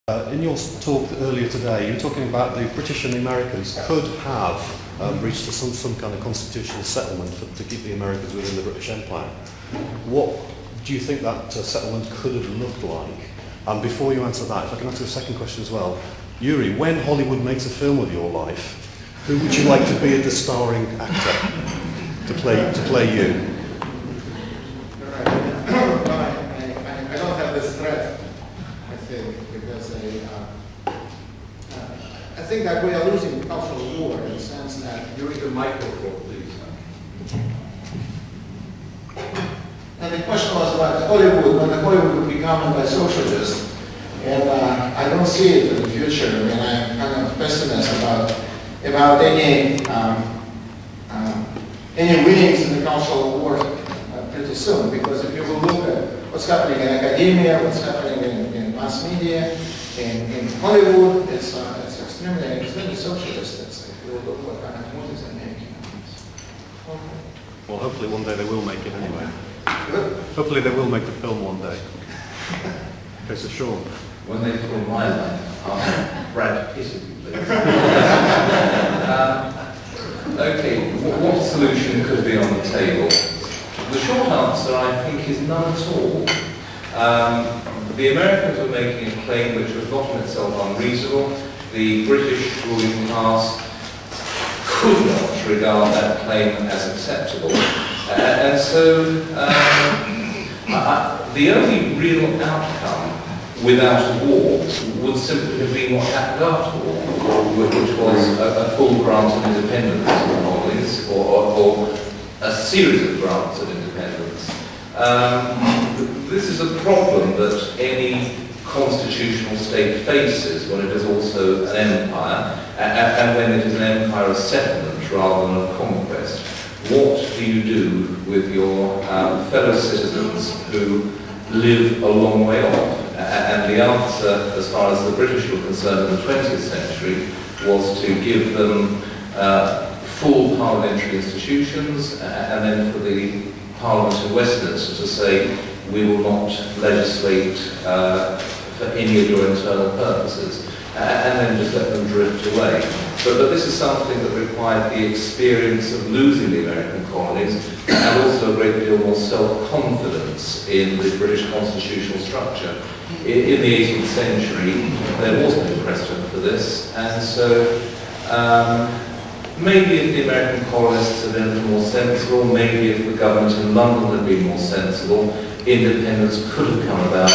In your talk earlier today, you were talking about the British and the Americans could have reached some kind of constitutional settlement to keep the Americans within the British Empire. What do you think that settlement could have looked like? And before you answer that, if I can ask you a second question as well. Yuri, when Hollywood makes a film of your life, who would you like to be the starring actor to play you? I don't have this threat, I think, because I think that we are losing cultural war in the sense that... You read the microphone, please. And the question was about Hollywood, when the Hollywood would be governed by socialists. And I don't see it in the future. I mean, I'm kind of pessimist about any winnings in the cultural war pretty soon. Because if you will look at what's happening in academia, what's happening in mass media, in Hollywood, it's extremely socialist. If you will look what kind of movies they're making. Well, hopefully one day they will make it anyway. Hopefully they will make the film one day. Okay, so Sean. When they film my life, Brad Pitt, please. Okay, what solution could be on the table? The short answer, I think, is none at all. The Americans were making a claim which was not in itself unreasonable. The British ruling class could not regard that claim as acceptable. And so the only real outcome without a war would simply have been what happened after the war, which was a full grant of independence to the colonies, or a series of grants of independence. This is a problem that any constitutional state faces when it is also an empire, and when it is an empire of settlement rather than of conquest. What do you do with your fellow citizens who live a long way off? And the answer, as far as the British were concerned in the 20th century, was to give them full parliamentary institutions, and then for the Parliament in Westminster to say, we will not legislate for any of your internal purposes, and then just let them drift away. But this is something that required the experience of losing the American colonies, and also a great deal more self-confidence in the British constitutional structure. In the 18th century, there was no precedent for this, and so maybe if the American colonists had been a little more sensible, maybe if the government in London had been more sensible, independence could have come about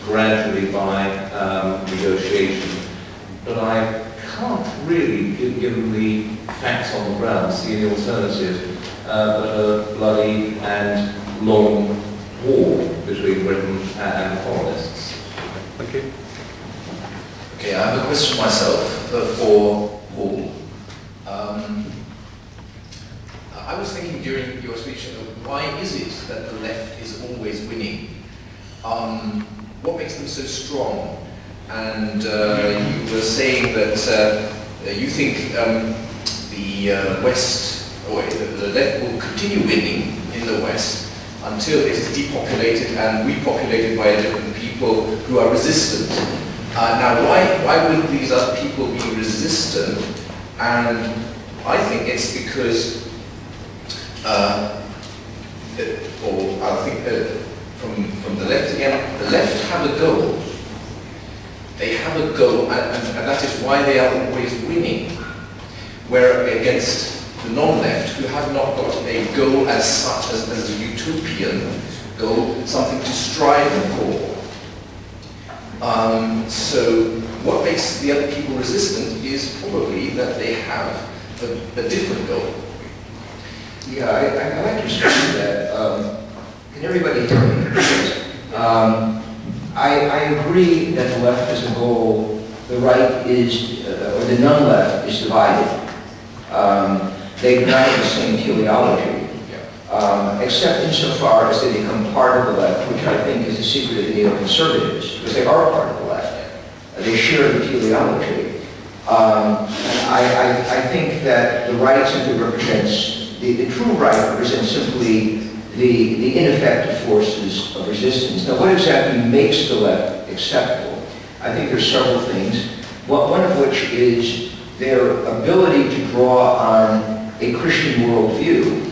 gradually by negotiation. But I can't really, given the facts on the ground, see any alternative but a bloody and long war between Britain and the colonists. Thank you. Okay, I have a question myself for Paul. I was thinking during your speech, why is it that the left is always winning? What makes them so strong? And you were saying that you think the West, or the left will continue winning in the West until it is depopulated and repopulated by different people who are resistant. Now, why would these other people be resistant? And I think it's because, from the left again, the left have a goal. They have a goal, and that is why they are always winning. Where against the non-left, who have not got a goal as such, as a utopian goal, something to strive for. So what makes the other people resistant is probably that they have a different goal. Yeah, I like to say that. Can everybody hear me? I agree that the left has a goal, the right is, or the non-left is divided. They deny the same teleology, except insofar as they become part of the left, which I think is the secret of the neoconservatives, because they are part of the left. They share the teleology. I think that the right simply represents, the true right represents simply the ineffective forces of resistance. Now, what exactly makes the left acceptable? I I think there's several things. One of which is their ability to draw on a Christian worldview,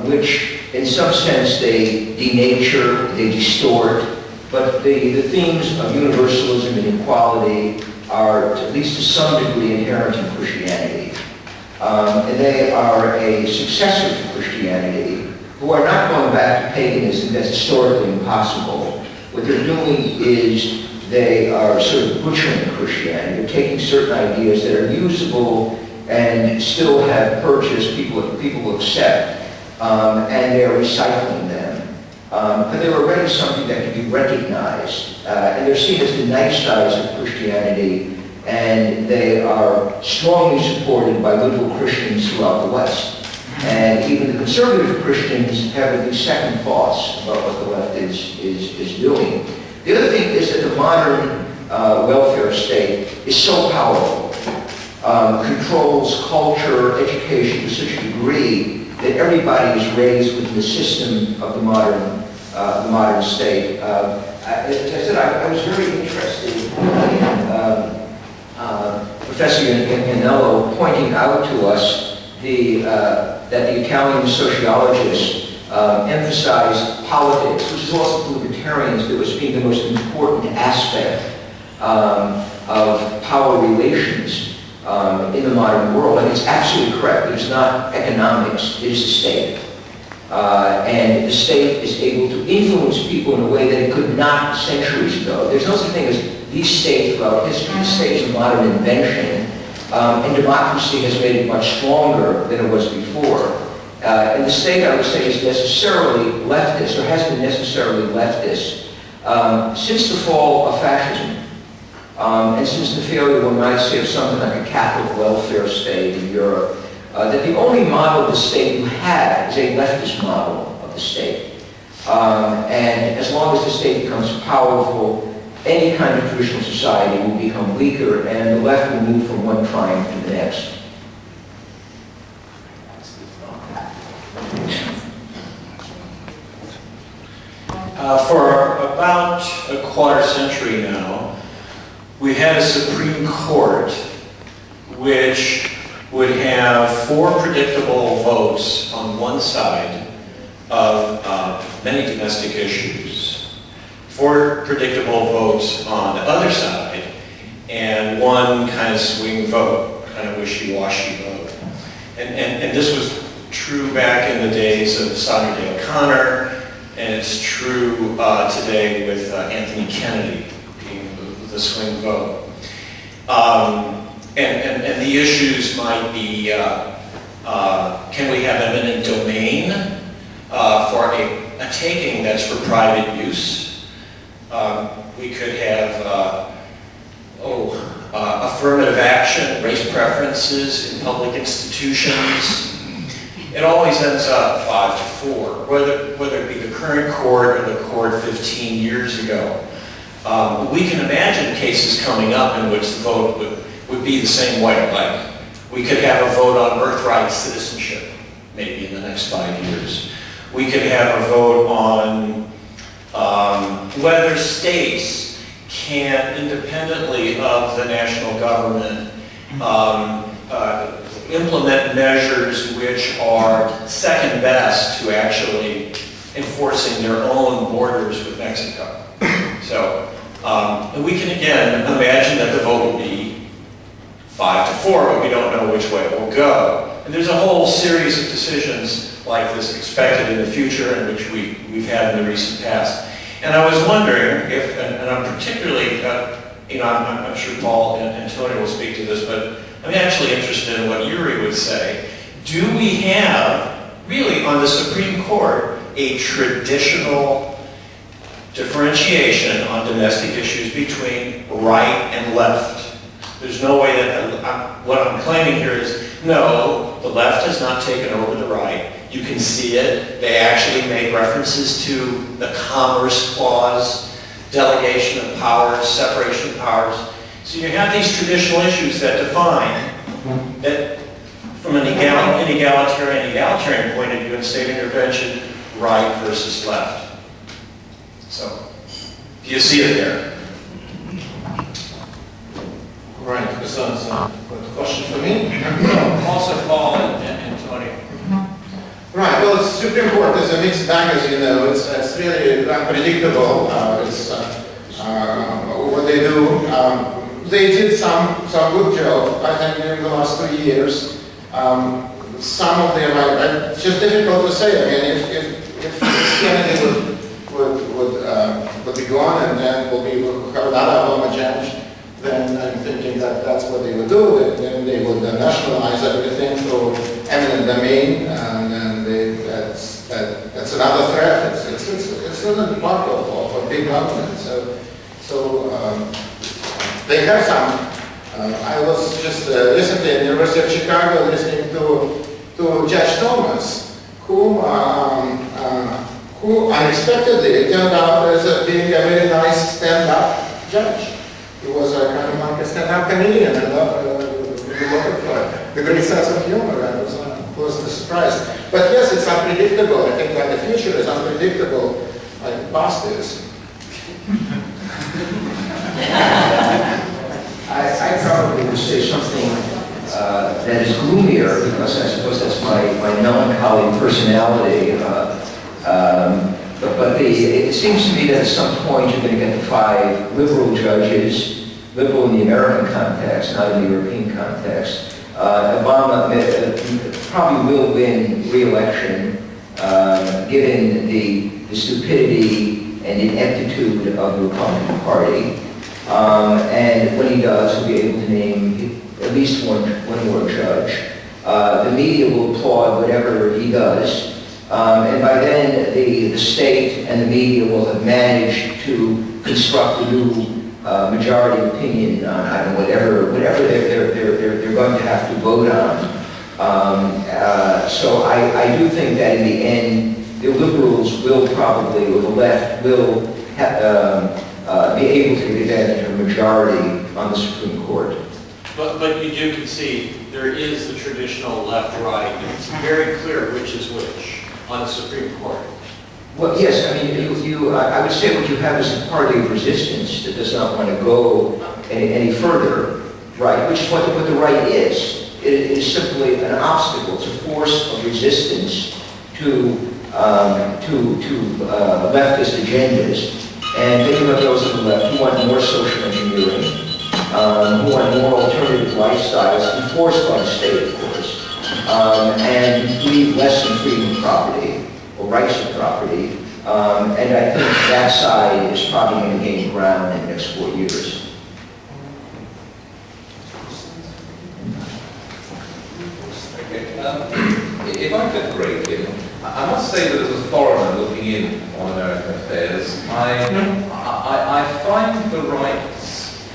which in some sense they denature, they distort, but the themes of universalism and equality are, at least to some degree, inherent in Christianity. And they are a successor to Christianity, who are not going back to paganism. That's historically impossible. What they're doing is they are sort of butchering Christianity. They're taking certain ideas that are usable and still have purchase people will accept, and they're recycling them. But they're already something that can be recognized, and they're seen as the nice guys of Christianity, and they are strongly supported by liberal Christians throughout the West. And even the conservative Christians have at least second thoughts about what the left is doing. The other thing is that the modern welfare state is so powerful, controls culture, education to such a degree that everybody is raised within the system of the modern state. As I said, I was very interested in Professor Iannello pointing out to us that the Italian sociologist emphasized politics, which is also for libertarians, that was being the most important aspect of power relations in the modern world. And it's absolutely correct. It's not economics, it is the state. And the state is able to influence people in a way that it could not centuries ago. There's no such thing as the state throughout history. The state is a modern invention, and democracy has made it much stronger than it was before. And the state, I would say, is necessarily leftist, or has been necessarily leftist, since the fall of fascism, and since the failure, one might say, of something like a Catholic welfare state in Europe, that the only model of the state you have is a leftist model of the state. And as long as the state becomes powerful, any kind of traditional society will become weaker, and the left will move from one triumph to the next. For about a quarter century now, we had a Supreme Court which would have 4 predictable votes on one side of many domestic issues, 4 predictable votes on the other side, and 1 kind of swing vote, kind of wishy-washy vote. And this was true back in the days of Sandra Day O'Connor, and it's true today with Anthony Kennedy being the swing vote. And the issues might be, can we have eminent domain for a taking that's for private use? We could have, affirmative action, race preferences in public institutions. It always ends up 5-4, whether it be the current court or the court 15 years ago. We can imagine cases coming up in which the vote would be the same way. Like, we could have a vote on birthright citizenship, maybe in the next 5 years. We could have a vote on whether states can, independently of the national government, implement measures which are second best to actually enforcing their own borders with Mexico. So we can again imagine that the vote will be 5-4, but we don't know which way it will go. And there's a whole series of decisions like this expected in the future, and which we've had in the recent past. And I was wondering if, and I'm particularly, I'm sure Paul and Tony will speak to this, but I'm actually interested in what Yuri would say. Do we have, really, on the Supreme Court, a traditional differentiation on domestic issues between right and left? There's no way that, what I'm claiming here is, no, the left has not taken over the right. You can see it. They actually make references to the Commerce Clause, delegation of powers, separation of powers. So you have these traditional issues that define that, from an egalitarian point of view in state intervention, right versus left. So, do you see it there? Supreme Court is a mixed bag, as you know. It's really unpredictable. What they do. They did some good job, I think, during the last 2 years. Some of them, it's just difficult to say. I mean, if Kennedy would be gone and then we'll have another Obama judge, then I'm thinking that that's what they would do. Then they would nationalize everything through eminent domain, and that's another threat. It's not part of a big government. So they have some. I was just recently at the University of Chicago listening to Judge Thomas, who unexpectedly turned out as being a very nice stand-up judge. He was a kind of like a stand-up comedian, and the great sense of humor. I was pleasantly surprised. But yes, it's unpredictable. I think that the future is unpredictable, like the past is. I probably would say something that is gloomier, because I suppose that's my melancholy personality. But it seems to me that at some point you're going to get the 5 liberal judges, liberal in the American context, not in the European context. Obama probably will win re-election, given the stupidity and ineptitude of the Republican Party. And when he does, he'll be able to name at least one more judge. The media will applaud whatever he does. And by then, the state and the media will have managed to construct a new majority opinion on whatever they're going to have to vote on. So I do think that in the end, the liberals will probably, or the left will be able to take advantage of a majority on the Supreme Court. But you do concede there is the traditional left-right, and it's very clear which is which on the Supreme Court. Well, yes, I mean, I would say what you have is a party of resistance that does not want to go any further, right? Which is what the right is. It is simply an obstacle. It's a force of resistance to leftist agendas. And then you have those on the left who want more social engineering, who want more alternative lifestyles enforced by the state, of course, and believe less in freedom of property, or rights of property. And I think that side is probably going to gain ground in the next 4 years. Okay. If I could break in, I must say that as a foreigner looking in on American affairs, I find the right's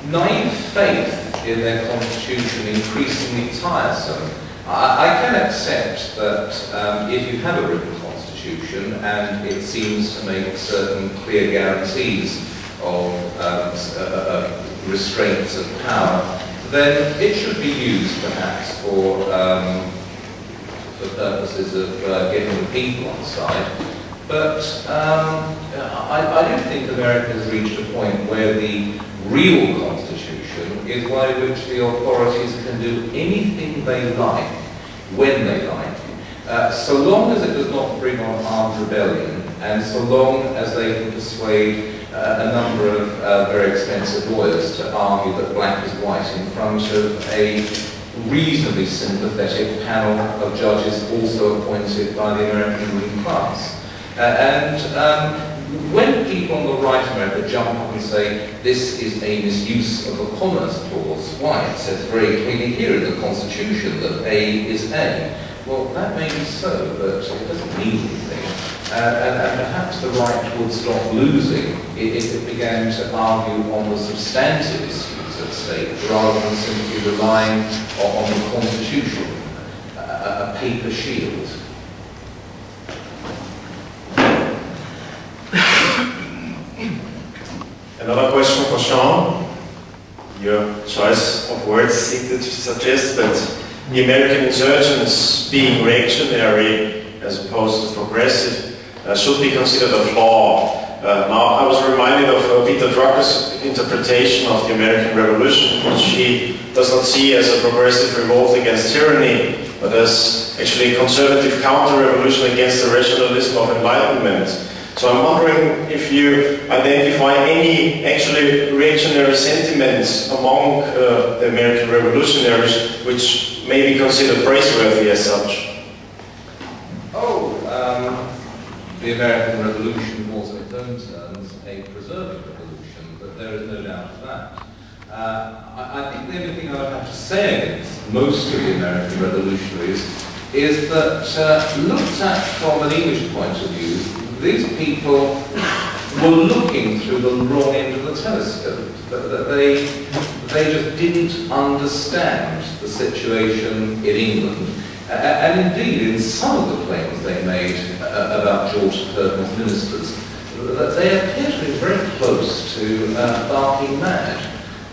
naive faith in their constitution increasingly tiresome. I can accept that if you have a written constitution and it seems to make certain clear guarantees of restraints of power, then it should be used perhaps for purposes of getting the people on side. But I do think America has reached a point where the real constitution is one in which the authorities can do anything they like, when they like, so long as it does not bring on armed rebellion, and so long as they can persuade a number of very expensive lawyers to argue that black is white in front of a reasonably sympathetic panel of judges also appointed by the American ruling class. When people on the right in America jump up and say, this is a misuse of the Commerce Clause, why? It says very clearly here in the Constitution that A is A. Well, that may be so, but it doesn't mean anything. And perhaps the right would stop losing if it began to argue on the substantive issues at stake, rather than simply relying on the Constitution, a paper shield. Another question for Sean. Your choice of words seemed to suggest that the American insurgents being reactionary as opposed to progressive should be considered a flaw. Now, I was reminded of Peter Drucker's interpretation of the American Revolution, which he does not see as a progressive revolt against tyranny, but as actually a conservative counter-revolution against the rationalism of enlightenment. So I'm wondering if you identify any actually reactionary sentiments among the American revolutionaries which may be considered praiseworthy as such. The American Revolution was in its own terms a preserving revolution, but there is no doubt of that. I think the only thing I would have to say against most of the American revolutionaries is that, looked at from an English point of view, these people were looking through the wrong end of the telescope. They just didn't understand the situation in England. And indeed, in some of the claims they made about George III's ministers, that they appear to be very close to barking mad.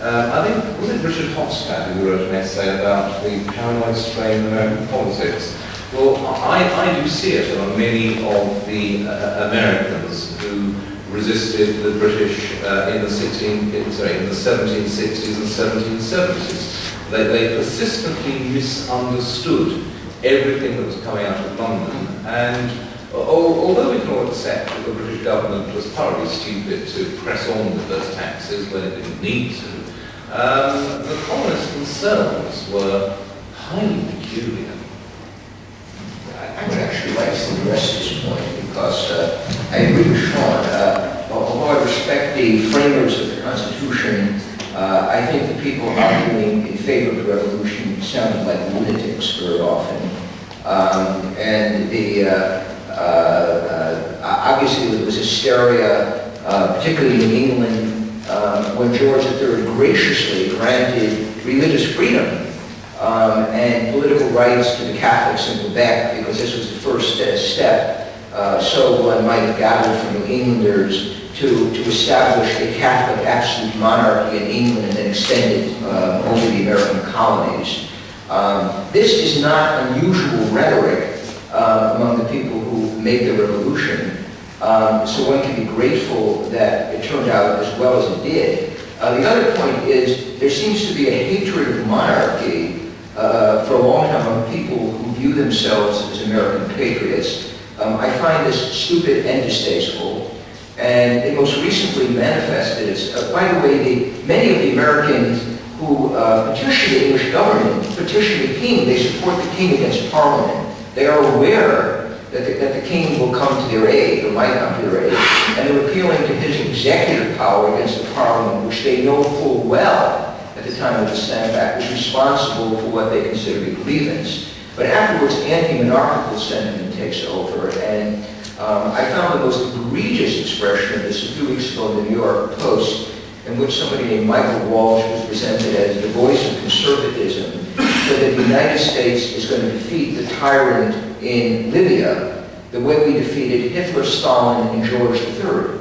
I think, was it Richard Hofstadter who wrote an essay about the paranoid strain of American politics? Well, I do see it among many of the Americans who resisted the British in the 1760s and 1770s. They persistently misunderstood everything that was coming out of London, and although we can all accept that the British government was thoroughly stupid to press on with those taxes when it didn't need to, the colonists themselves were highly peculiar. I would actually like to address this point because I agree with Sean. Although I respect the framers of the Constitution, I think the people arguing in favor of the revolution sounded like lunatics very often. Obviously there was hysteria, particularly in England, when George III graciously granted religious freedom and political rights to the Catholics in Quebec, because this was the first step, so one might have gathered from the Englanders to establish a Catholic absolute monarchy in England and then extend it over the American colonies. This is not unusual rhetoric among the people who made the revolution, so one can be grateful that it turned out as well as it did. The other point is there seems to be a hatred of monarchy for a long time among people who view themselves as American patriots. I find this stupid and distasteful, and it most recently manifested itself. By the way, many of the Americans who petition the English government, petition the king, they support the king against Parliament. They are aware that the king will come to their aid, or might come to their aid, and they're appealing to his executive power against the Parliament, which they know full well at the time of the Stamp Act was responsible for what they consider to be grievance. But afterwards, anti-monarchical sentiment takes over, and I found the most egregious expression of this a few weeks ago in the New York Post, in which somebody named Michael Walsh was presented as the voice of conservatism, so that the United States is going to defeat the tyrant in Libya the way we defeated Hitler, Stalin, and George III.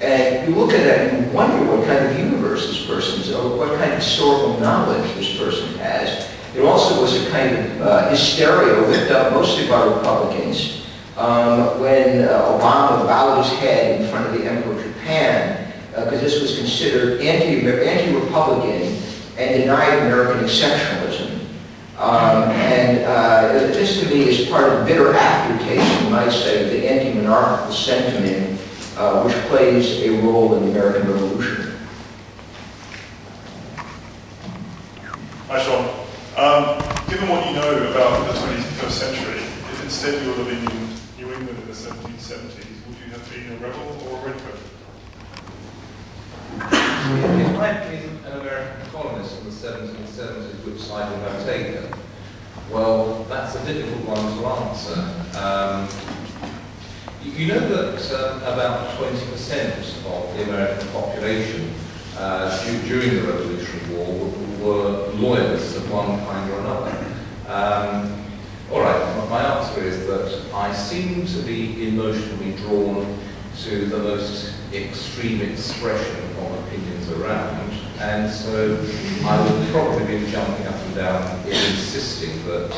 And you look at that and you wonder what kind of universe this person's, or what kind of historical knowledge this person has. There also was a kind of hysteria whipped up mostly by Republicans when Obama bowed his head in front of the Emperor of Japan, because this was considered anti-Republican and denied American exceptionalism. This to me is part of bitter aftertaste, you might say, of the anti-monarchical sentiment which plays a role in the American Revolution. Hi, Sean. Given what you know about the 21st century, if instead you were living in New England in the 1770s, would you have been a rebel or a redcoat? If I had been an American colonist in the 1770s, which side would I have taken? Well, that's a difficult one to answer. You know that about 20% of the American population during the Revolutionary War were loyalists of one kind or another. All right, my answer is that I seem to be emotionally drawn to the most extreme expression of opinions around, and so I would probably be jumping up and down in insisting that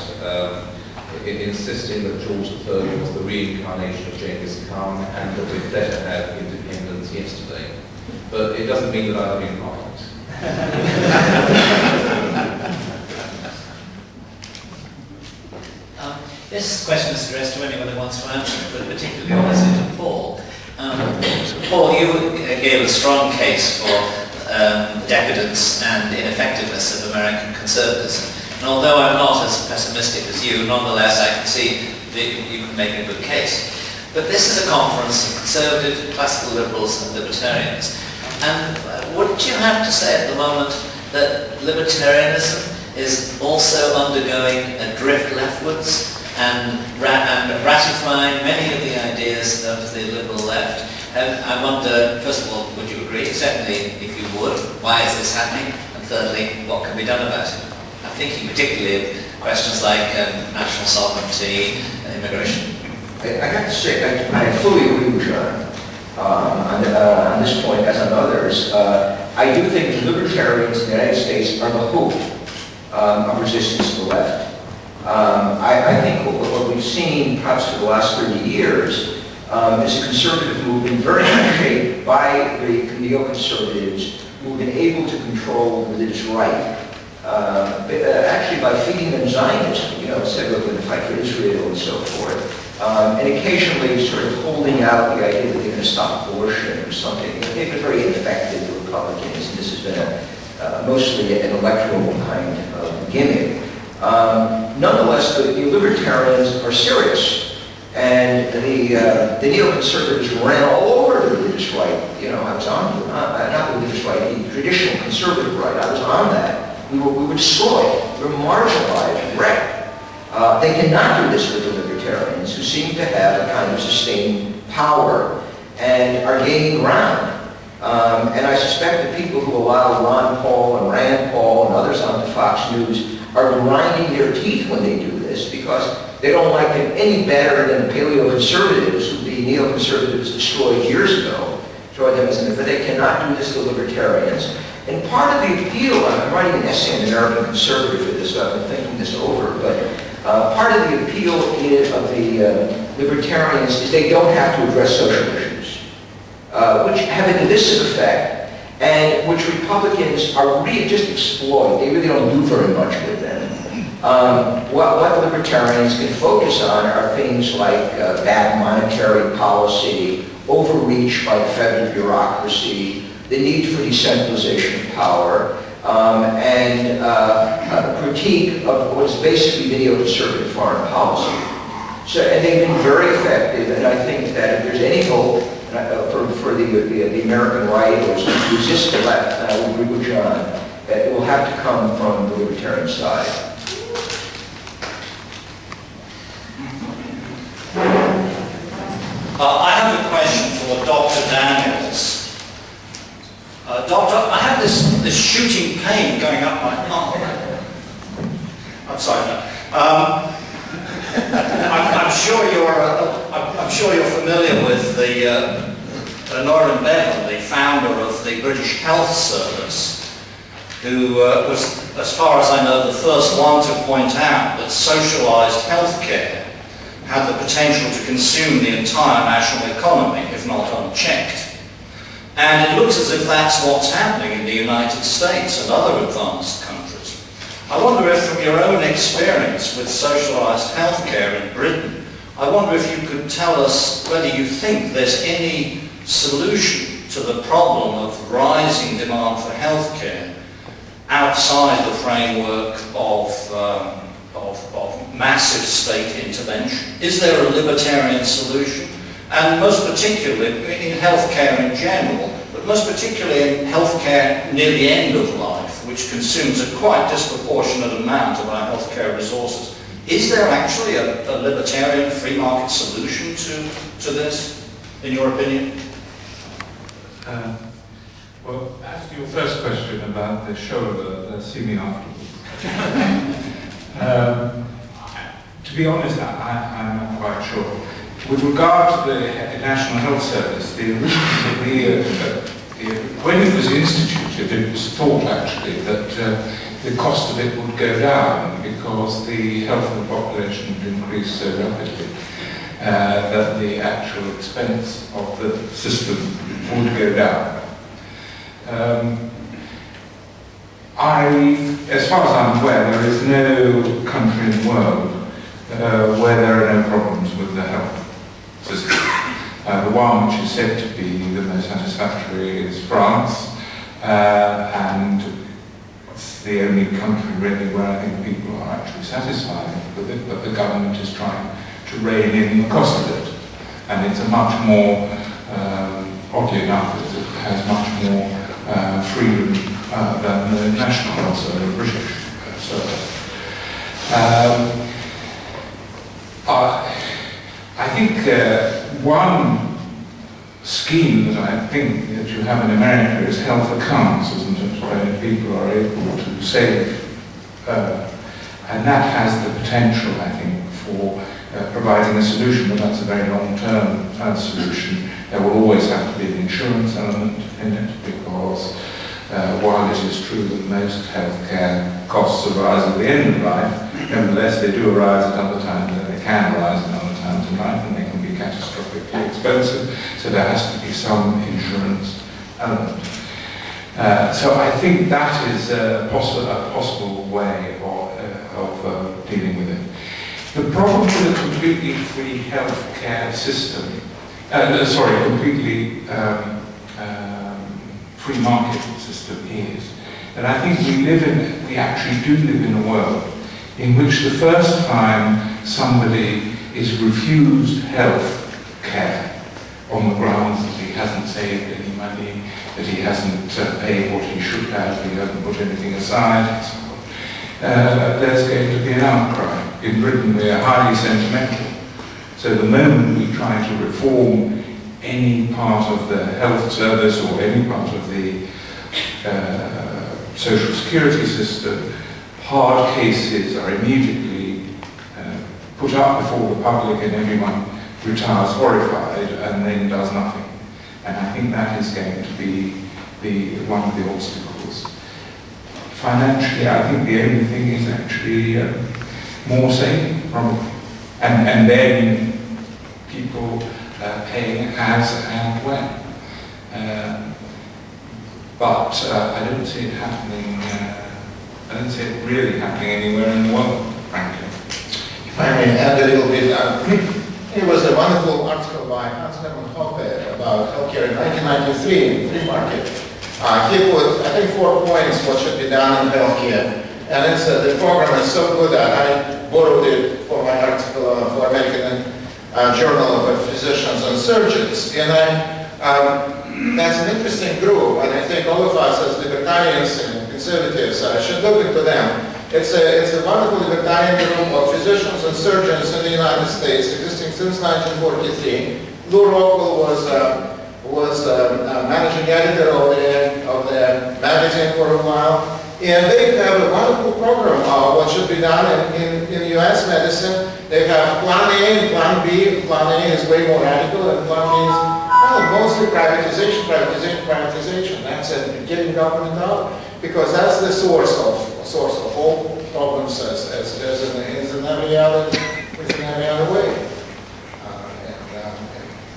George III was the reincarnation of Genghis Khan and that we'd better have independence yesterday. But it doesn't mean that I've been right. this question is addressed to anyone who wants to answer it, but particularly obviously to Paul. Paul, you gave a strong case for decadence and ineffectiveness of American conservatism. And although I'm not as pessimistic as you, nonetheless I can see that you can make a good case. But this is a conference of conservative, classical liberals and libertarians. And wouldn't you have to say at the moment that libertarianism is also undergoing a drift leftwards and ratifying many of the ideas of the liberal left? And I wonder, first of all, would you agree? Secondly, if you would, why is this happening? And thirdly, what can be done about it? I'm thinking particularly of questions like national sovereignty and immigration. I have to say, I fully agree with John on this point, as on others. I do think the libertarians in the United States are the hope of resistance to the left. I think what we've seen, perhaps for the last 30 years, is a conservative movement very much shaped by the neoconservatives who have been able to control religious right. Actually by feeding them Zionism, said we're going to fight for Israel and so forth. And occasionally sort of holding out the idea that they're going to stop abortion or something. They've been very ineffective, the Republicans, and this has been mostly an electoral kind of gimmick. Nonetheless, the libertarians are serious. And the neoconservatives ran all over the religious right. I was on, not the religious right, the traditional conservative right. I was on that. We were destroyed. We were marginalized, wrecked. They cannot do this with the libertarians, who seem to have a kind of sustained power and are gaining ground. And I suspect the people who allow Ron Paul and Rand Paul and others onto Fox News are grinding their teeth when they do this, because they don't like them any better than the paleo-conservatives who the neoconservatives destroyed years ago. But they cannot do this to libertarians. And part of the appeal, I'm writing an essay on American conservative for this, so I've been thinking this over, but part of the appeal of the libertarians is they don't have to address social issues, which have a divisive effect, and which Republicans are really just exploit. They really don't do very much with them. What libertarians can focus on are things like bad monetary policy, overreach by the federal bureaucracy, the need for decentralization of power, and a critique of what's basically neoconservative foreign policy. So, and they've been very effective, and I think that if there's any hope for the American right or to resist the left, and I will agree with John, it will have to come from the libertarian side. I have a question for Dr. Daniels. Doctor, I have this shooting pain going up my arm. I'm sorry. No. I'm sure you're familiar with the Norman Bevan, the founder of the British Health Service, who was, as far as I know, the first one to point out that socialised healthcare had the potential to consume the entire national economy, if not unchecked. And it looks as if that's what's happening in the United States and other advanced countries. I wonder if, from your own experience with socialised healthcare in Britain, I wonder if you could tell us whether you think there's any solution to the problem of rising demand for healthcare outside the framework of massive state intervention. Is there a libertarian solution? And most particularly in healthcare in general, but most particularly in healthcare near the end of life, which consumes a quite disproportionate amount of our healthcare resources. Is there actually a libertarian free market solution to this, in your opinion? Well, as to your first question about the show, see me afterwards. To be honest, I'm not quite sure. With regard to the National Health Service, when it was instituted, it was thought actually that the cost of it would go down because the health of the population would increase so rapidly that the actual expense of the system would go down. As far as I'm aware, there is no country in the world where there are no problems with the health system. The one which is said to be the most satisfactory is France, and it's the only country really where I think people are actually satisfied with it, but the government is trying to rein in the cost of it. And it's a much more, oddly enough, it has much more freedom than the national health service, the British service. I think one scheme that I think that you have in America is health accounts, isn't it, where people are able to save, and that has the potential, I think, for providing a solution, but that's a very long-term solution. There will always have to be an insurance element in it, because while it is true that most healthcare costs arise at the end of life, nevertheless they do arise at other times, and they can arise at other times in life, and they can be catastrophically expensive, so there has to be some insurance element. So I think that is a possible way of dealing with it. The problem with a completely free healthcare system, completely free market system is that I think we actually do live in a world in which the first time somebody is refused health care on the grounds that he hasn't saved any money, that he hasn't paid what he should have, he hasn't put anything aside, and so on, there's going to be an outcry. In Britain we are highly sentimental, so the moment we try to reform any part of the health service or any part of the social security system, hard cases are immediately put up before the public, and everyone retires horrified and then does nothing. And I think that is going to be one of the obstacles. Financially, I think the only thing is actually more saving, probably. And then people paying as and when. But I don't see it happening, I don't see it really happening anywhere in the world, frankly. If I may add a little bit, it was a wonderful article by Hans-Hermann Hoppe about healthcare in 1993 in the free market. He put, I think, 4 points what should be done in healthcare. And it's, the program is so good that I borrowed it for my article for American Journal of Physicians and Surgeons. And that's an interesting group, and I think all of us as libertarians and conservatives should look into them. It's a wonderful libertarian group of physicians and surgeons in the United States, existing since 1943. Lou Rockwell was managing editor of the magazine for a while. And they have a wonderful program of what should be done in U.S. medicine. They have Plan A and Plan B. Plan A is way more radical, and Plan B is mostly privatization. That's it, getting government out, because that's the source of all problems, as in every other way. And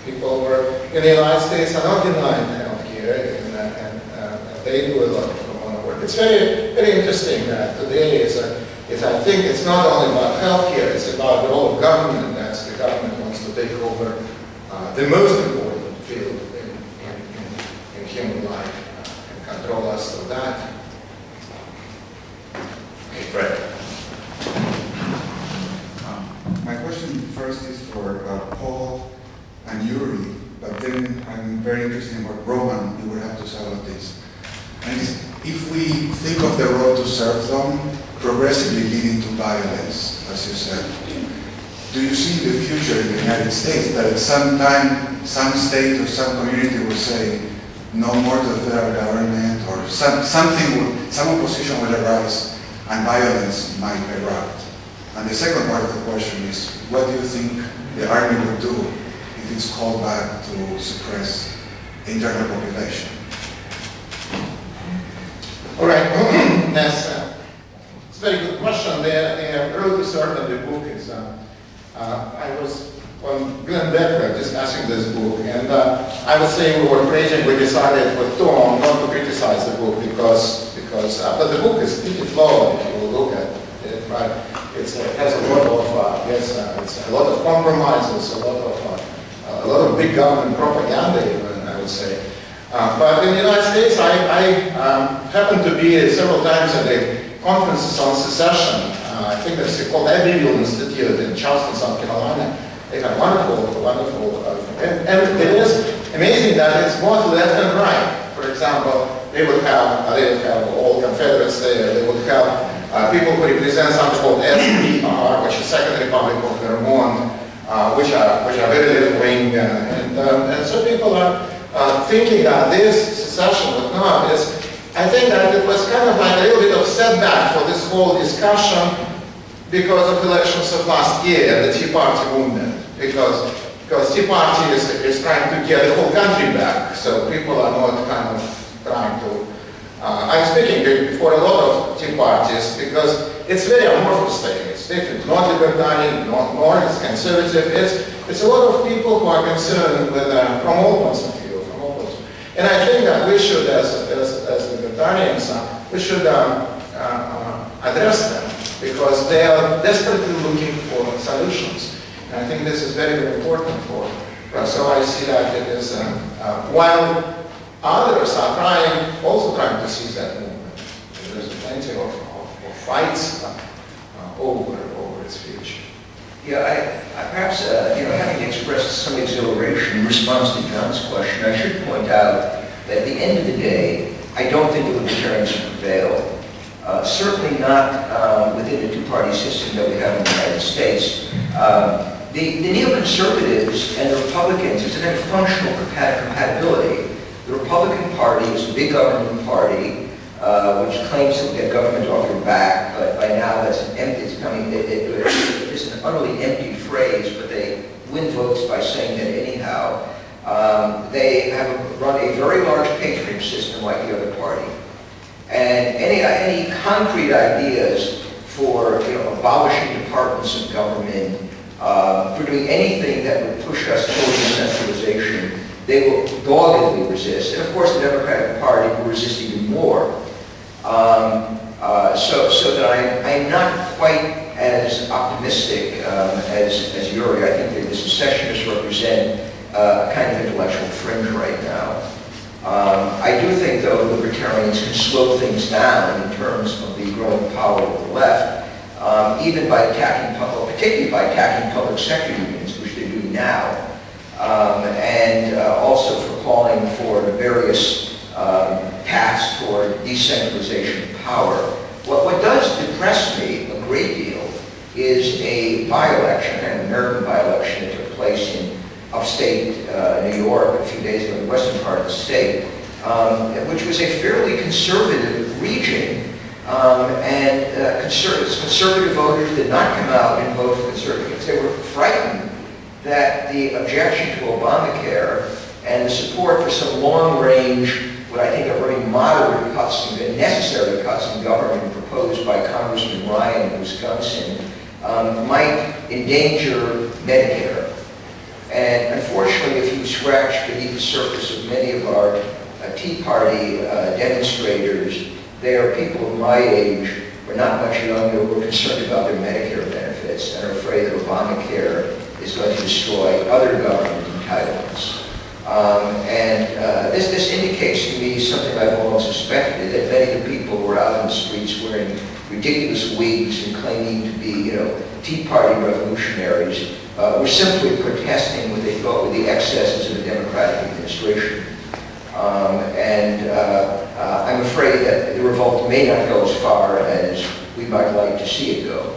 people in the United States are not denied health care, and they do a lot of work. It's very, very interesting that today is I think it's not only about healthcare, it's about the role of government. That's the government wants to take over the most important field in human life and control us through that. Okay, Fred. My question first is for Paul and Yuri, but then I'm very interested in what Roman you would have to say about this. And if we think of the road to serfdom progressively leading to violence, as you said, do you see in the future in the United States that at some time some state or some community will say no more to the federal government, or some opposition will arise and violence might erupt? And the second part of the question is, what do you think the army would do if it's called back to suppress the internal population? All right, it's a very good question. The road to serfdom, the book is, I was on Glenn Becker discussing this book, and I would say we decided with Tom not to criticize the book because but the book is pretty flawed if you look at it, right? It has a lot of yes, it's a lot of compromises, a lot of big government propaganda even, I would say. But in the United States, I happened to be several times at the conferences on secession. I think that's called Abbeville Institute in Charleston, South Carolina. They have wonderful, and it is amazing that it's both left and right. For example, they would have all Confederates there. They would have people who represent something called SPR, which is Second Republic of Vermont, which are very left-wing, and so people are thinking that this secession would not. I think that it was kind of like a little bit of setback for this whole discussion because of elections of last year, the Tea Party movement, because Tea Party is trying to get the whole country back, so people are not kind of trying to. I'm speaking for a lot of Tea Parties because it's very amorphous thing. It's different, not libertarian, nor it's conservative. It's a lot of people who are concerned with from all points of view. And I think that we should, as libertarians, we should address them because they are desperately looking for solutions. And I think this is very, very important for us. So I see that it is, while others are also trying to seize that movement. There's plenty of fights over its future. Yeah, I perhaps, having expressed some exhilaration in response to John's question, I should point out that at the end of the day, I don't think the libertarians will prevail. Certainly not within the two-party system that we have in the United States. The neoconservatives and the Republicans, there's a kind of functional compatibility. The Republican Party is a big government party, which claims to get government off your back, but by now that's an empty, it's an utterly empty phrase, but they win votes by saying that anyhow. They have run a very large patronage system like the other party. And any concrete ideas for abolishing departments of government, for doing anything that would push us towards decentralization, they will doggedly resist. And of course the Democratic Party will resist even more. So that I'm not quite as optimistic as Yuri. I think that the secessionists represent a kind of intellectual fringe right now. I do think, though, libertarians can slow things down in terms of the growing power of the left, even by attacking particularly by attacking public sector unions, which they do now, and also for calling for the various paths toward decentralization of power. What does depress me a great deal is a by-election, an American by-election that took place in upstate New York a few days ago, in the western part of the state, which was a fairly conservative region, and conservative voters did not come out and vote for conservatives. They were frightened that the objection to Obamacare and the support for some long-range, what I think are very moderate cuts, and necessary cuts in government proposed by Congressman Ryan of Wisconsin, might endanger Medicare. And unfortunately, if you scratch beneath the surface of many of our Tea Party demonstrators, they are people of my age, or not much younger, who are concerned about their Medicare benefits and are afraid that Obamacare is going to destroy other government entitlements. This indicates to me something I've always suspected, that many of the people who are out in the streets wearing ridiculous wigs and claiming to be, Tea Party revolutionaries were simply protesting what they thought were the excesses of the Democratic administration. I'm afraid that the revolt may not go as far as we might like to see it go.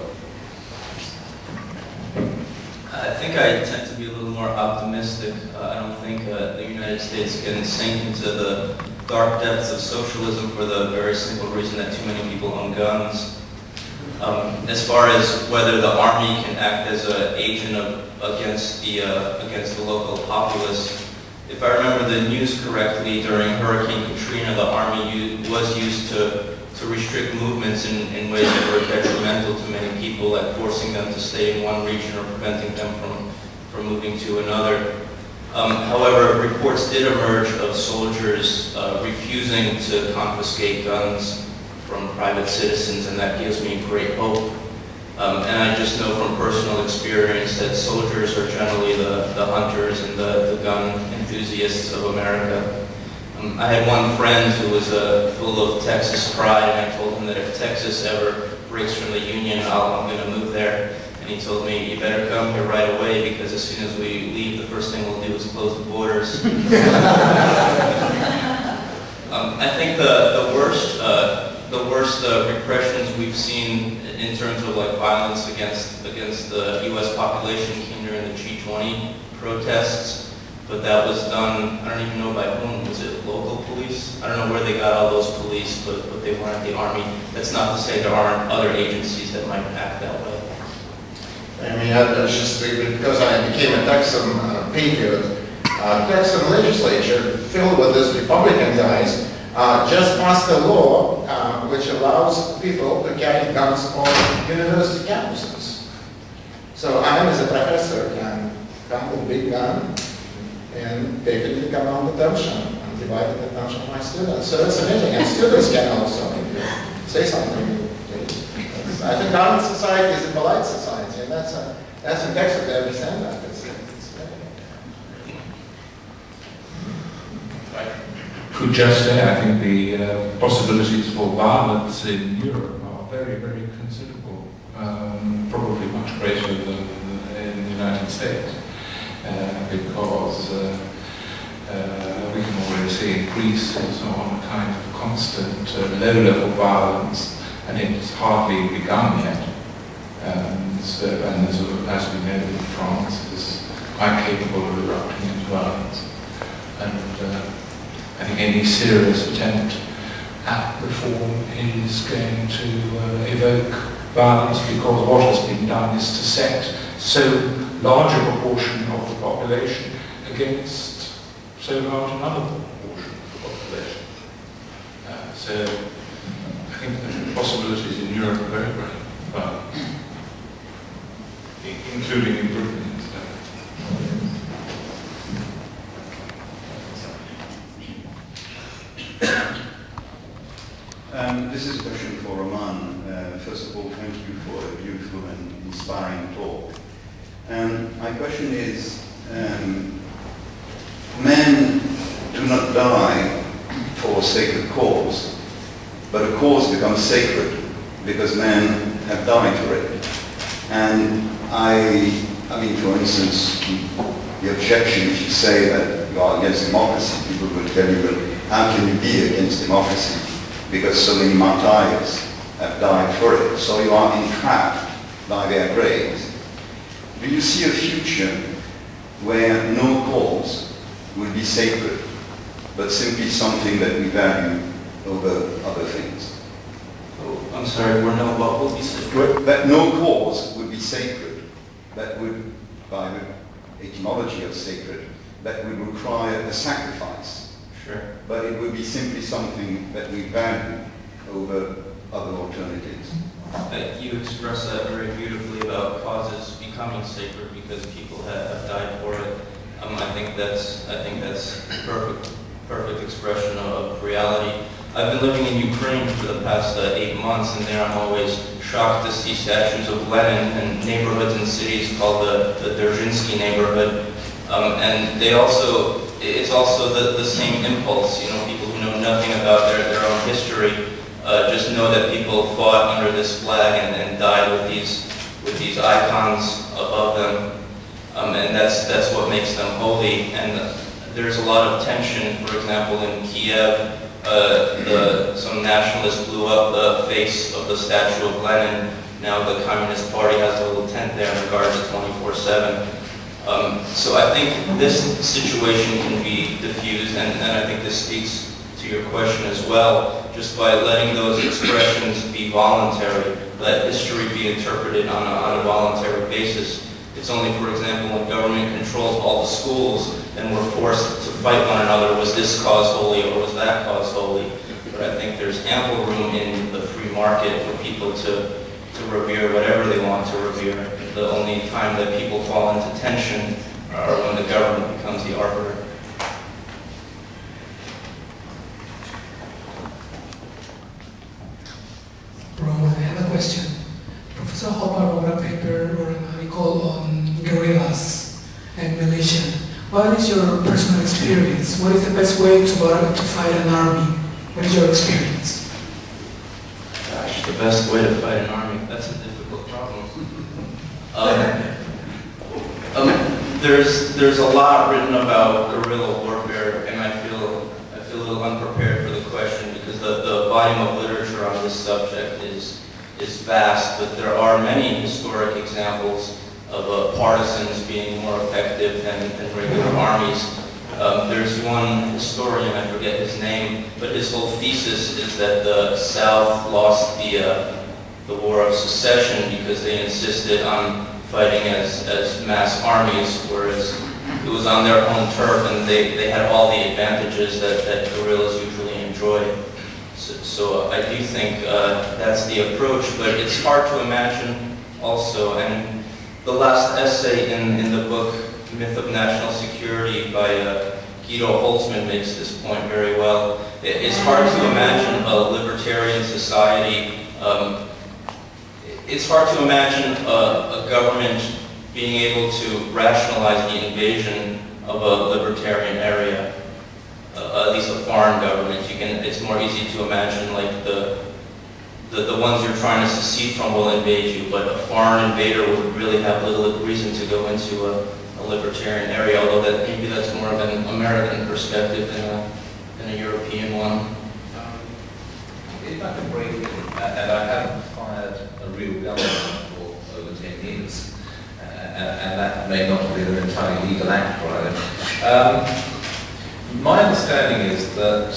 I think I tend to be a little more optimistic. I don't think the United States can sink into the dark depths of socialism for the very simple reason that too many people own guns. As far as whether the army can act as an agent against the local populace, if I remember the news correctly, during Hurricane Katrina, the army was used to restrict movements in ways that were detrimental to many people, like forcing them to stay in one region or preventing them from moving to another. However, reports did emerge of soldiers refusing to confiscate guns from private citizens, and that gives me great hope. And I just know from personal experience that soldiers are generally the hunters and the gun enthusiasts of America. I had one friend who was full of Texas pride, and I told him that if Texas ever breaks from the Union, I'm going to move there. And he told me, you better come here right away, because as soon as we leave, the first thing we'll do is close the borders. I think the worst repressions we've seen in terms of like violence against the U.S. population came during the G20 protests, but that was done, I don't even know by whom. Was it local police? I don't know where they got all those police, but they weren't the army. That's not to say there aren't other agencies that might act that way. I mean, that's just because I became a Texan patriot. Texan legislature, filled with these Republican guys, just passed a law which allows people to carry guns on university campuses. So I, as a professor, can come with a big gun and definitely command attention and divide the attention of my students. So that's amazing. And students can also say something. I think our society is a polite society, and that's in Texas, they understand that. Could just say, I think the possibilities for violence in Europe are very, very considerable, probably much greater than in the United States, because we can already see in Greece and so on a kind of constant low-level violence, and it's hardly begun yet. So, and as we know, in France is quite capable of erupting into violence. And I think any serious attempt at reform is going to evoke violence, because what has been done is to set so large a proportion of the population against so large another proportion of the population. So I think the possibilities in Europe are very great, including in Britain. This is a question for Roman. First of all, thank you for a beautiful and inspiring talk. My question is, men do not die for a sacred cause, but a cause becomes sacred because men have died for it. And I mean, for instance, the objection if you say that you are against democracy, people will tell you, well, how can you be against democracy? Because so many martyrs have died for it. So you are entrapped by their graves. Do you see a future where no cause will be sacred, but simply something that we value over other things? Oh, I'm sorry, where no what will be sacred? That no cause would be sacred. That would, by the etymology of sacred, that would require a sacrifice. Sure. But it would be simply something that we value over other alternatives. You express that very beautifully about causes becoming sacred because people have died for it. I think that's perfect expression of reality. I've been living in Ukraine for the past 8 months, and there I'm always shocked to see statues of Lenin in neighborhoods and cities called the Dzerzhinsky neighborhood. And it's also the same impulse, you know, people who know nothing about their own history just know that people fought under this flag and died with these icons above them, and that's what makes them holy. And there's a lot of tension. For example, in Kiev, some nationalists blew up the face of the statue of Lenin. Now the Communist Party has a little tent there and guards it 24/7. So I think this situation can be diffused, and I think this speaks to your question as well, just by letting those expressions be voluntary, let history be interpreted on a voluntary basis. It's only, for example, when government controls all the schools and we're forced to fight one another, was this cause holy or was that cause holy? But I think there's ample room in the free market for people to revere whatever they want to revere. The only time that people fall into tension are when the government becomes the arbiter. Roman, I have a question. Professor Hoppe What is your personal experience? What is the best way to fight an army? What is your experience? Gosh, the best way to fight an army, that's a difficult problem. There's a lot written about guerrilla warfare, and I feel a little unprepared for the question because the volume of literature on this subject is vast, but there are many historic examples of partisans being more effective than regular armies. There's one historian, I forget his name, but his whole thesis is that the South lost the War of Secession because they insisted on fighting as mass armies, whereas it was on their own turf and they had all the advantages that guerrillas usually enjoy. So I do think that's the approach, but it's hard to imagine also, and the last essay in the book, Myth of National Security by Guido Holtzman makes this point very well. It's hard to imagine a libertarian society. It's hard to imagine a government being able to rationalize the invasion of a libertarian area, at least a foreign government. It's more easy to imagine like the ones you're trying to secede from will invade you, but a foreign invader would really have little reason to go into a libertarian area, although maybe that's more of an American perspective than a European one. If I can break in, and I haven't fired a real gun for over 10 years, and that may not have been an entirely legal act, right? My understanding is that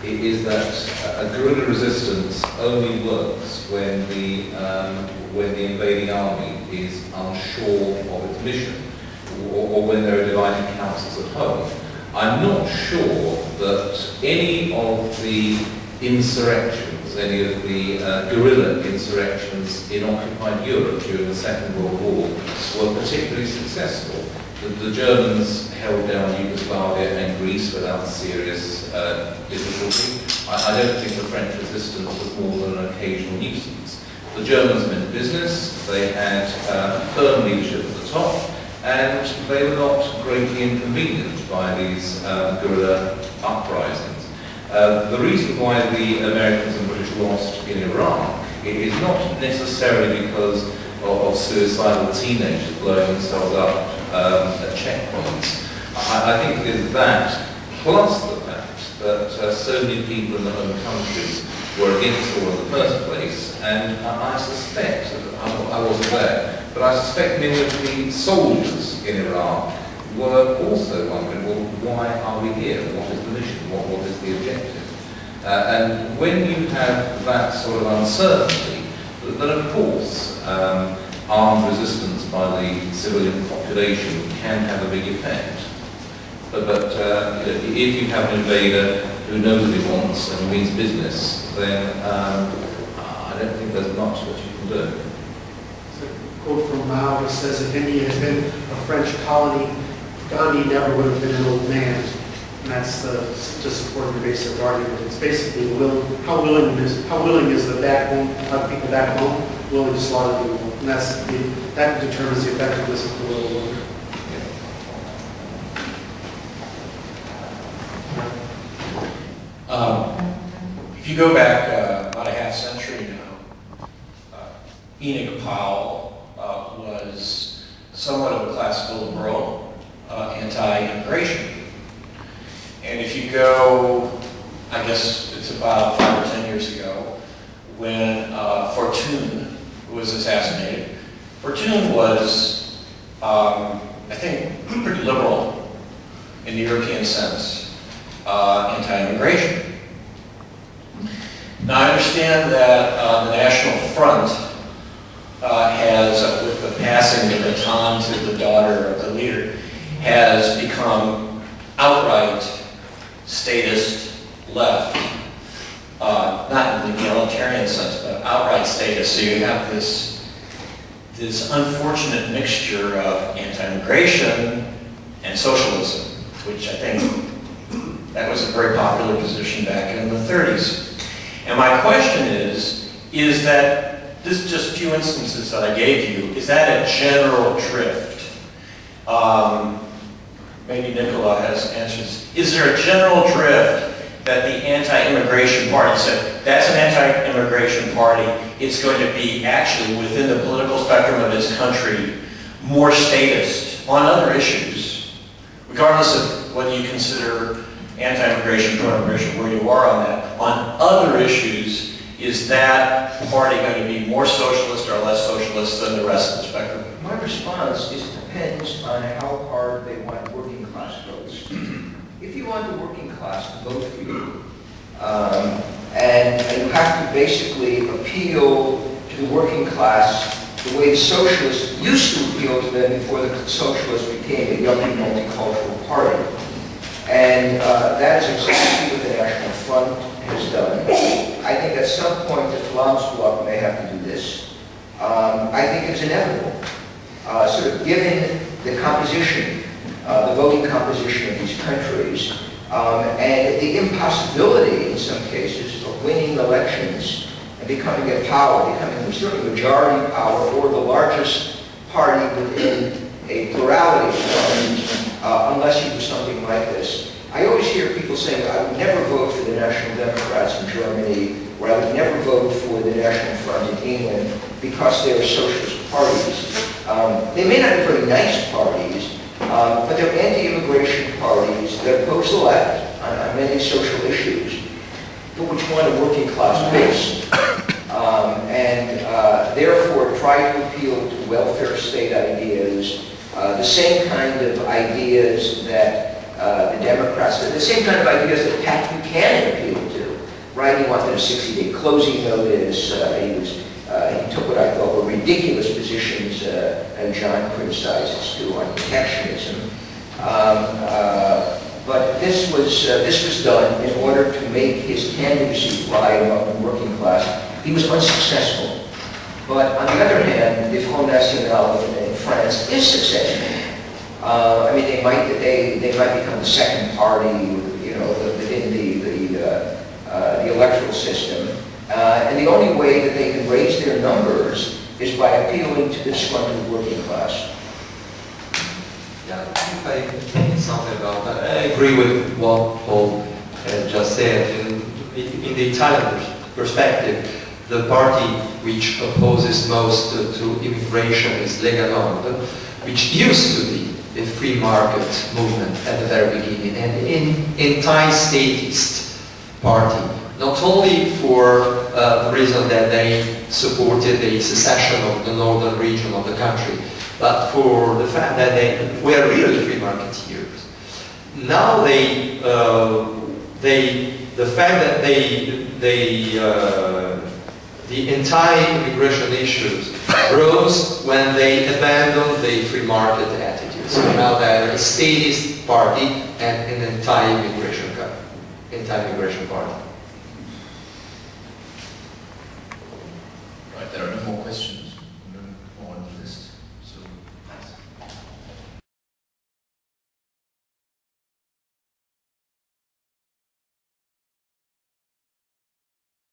a guerrilla resistance only works when the invading army is unsure of its mission, or when there are divided counsels at home. I'm not sure that any of the insurrections, any of the guerrilla insurrections in occupied Europe during the Second World War were particularly successful. The Germans held down Yugoslavia and Greece without serious difficulty. I don't think the French resistance was more than an occasional nuisance. The Germans meant business, they had firm leadership at the top, and they were not greatly inconvenienced by these guerrilla uprisings. The reason why the Americans and British lost in Iraq is not necessarily because of suicidal teenagers blowing themselves up at checkpoints. I think it is that, plus the fact that so many people in their own countries were against the war in the first place, and I suspect, I wasn't there, but I suspect many of the soldiers in Iraq were also wondering, well, why are we here? What is the mission? What is the objective? And when you have that sort of uncertainty, then of course armed resistance by the civilian population can have a big effect. But if you have an invader who knows what he wants and means business, then I don't think there's much that you can do. There's a quote from Mao that says, if India had been a French colony, Gandhi never would have been an old man. And that's to support the basic argument. It's basically how willing is the backbone, how the people back home willing to slaughter people. And that determines the effectiveness of the guerrilla warfare. If you go back about a half century now, Enoch Powell was somewhat of a classical liberal, anti-immigration. And if you go, I guess it's about 5 or 10 years ago, when Fortune was assassinated. Fortune was, I think, pretty liberal in the European sense, anti-immigration. Now I understand that the National Front has, with the passing of the baton to the daughter of the leader, has become outright statist left. Not in the egalitarian sense, but outright statist. So you have this unfortunate mixture of anti-immigration and socialism, which I think that was a very popular position back in the 30s. And my question is that this just few instances that I gave you, is that a general drift? maybe Nicola has answers. Is there a general drift that the anti-immigration party said, that's an anti-immigration party, it's going to be actually within the political spectrum of this country more statist on other issues, regardless of whether you consider anti-immigration, pro-immigration, where you are on that. On other issues, is that party going to be more socialist or less socialist than the rest of the spectrum? My response is it depends on how hard they want working class votes. If you want the working class to vote for you, and you have to basically appeal to the working class the way the socialists used to appeal to them before the socialists became a young multicultural party. And that is exactly what the National Front has done. I think at some point the Vlaams may have to do this. I think it's inevitable. Sort of given the composition, the voting composition of these countries, and the impossibility in some cases of winning elections and becoming a power, becoming a majority power or the largest party within a plurality of parties, unless you do something like this. I always hear people saying, I would never vote for the National Democrats in Germany, or I would never vote for the National Front in England because they are socialist parties. They may not be very nice parties, but they're anti-immigration parties that oppose the left on many social issues, but which want a working class base. And therefore try to appeal to welfare state ideas, the same kind of ideas that the Democrats, the same kind of ideas that Pat Buchanan appealed to, right? He wanted a 60-day closing notice. He took what I thought were ridiculous positions, and John criticizes too, on protectionism. But this was done in order to make his candidacy fly among the working class. He was unsuccessful. But on the other hand, the Front National in France is successful. I mean, they might become the second party, you know, within the electoral system. And the only way that they can raise their numbers is by appealing to the disgruntled working class. Yeah, if I can say something about that, I agree with what Paul just said. In the Italian perspective, the party which opposes most to immigration is Lega Nord, which used to be a free market movement at the very beginning, and an anti-statist party, not only for the reason that they supported the secession of the northern region of the country, but for the fact that they were really free marketeers. Now the fact that the anti-immigration issues rose when they abandoned the free market attitude. So now they're a statist party and an anti-immigration party.